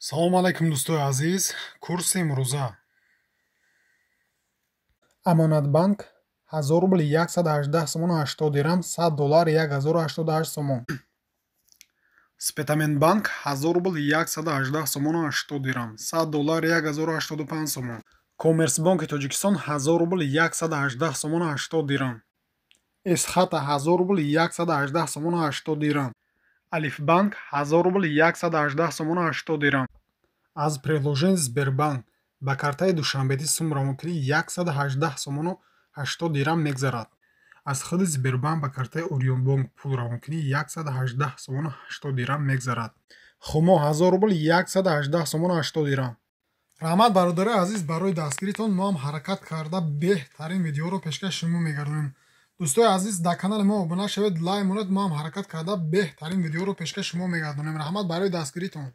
салому алайкум дӯстои азиз. Курси имрӯза. амонатбанк 1000 рубли 118 сомону 80 дирам, $100 1088 сомон. Спетаменбанк 1000 рубли 118 сомону 80 дирам, $100 1085 сомон. Коммерсбанки Тоҷикистон 1000 рубли 118 сомону 80 дирам. Эсхата 1000 рубли 118 сомону 80 дирам. Алифбанк 1000 рубли 118 сомону 80 дирам. аз приложени Сбербанк ба картаи душанбедӣ сумра мукилӣ 118 сомону 80 дирам мегзарад. аз худи Сбербанк ба картаи Орионбанк пулра мукилӣ 118 сомону 80 дирам мегзарад. хумо 1000 рубли 118 сомону 80 дирам. раҳмат бародари азиз, барои дастгиритон мо ҳам ҳаракат карда беҳтарин видеоро пешкаши шумо мегардонем. дӯстои азиз, дар канали мо обуна шавед, лайк монед, мо ҳам ҳаракат карда беҳтарин видеоро пешкаши шумо мегардонем. раҳмат барои дастгиритон.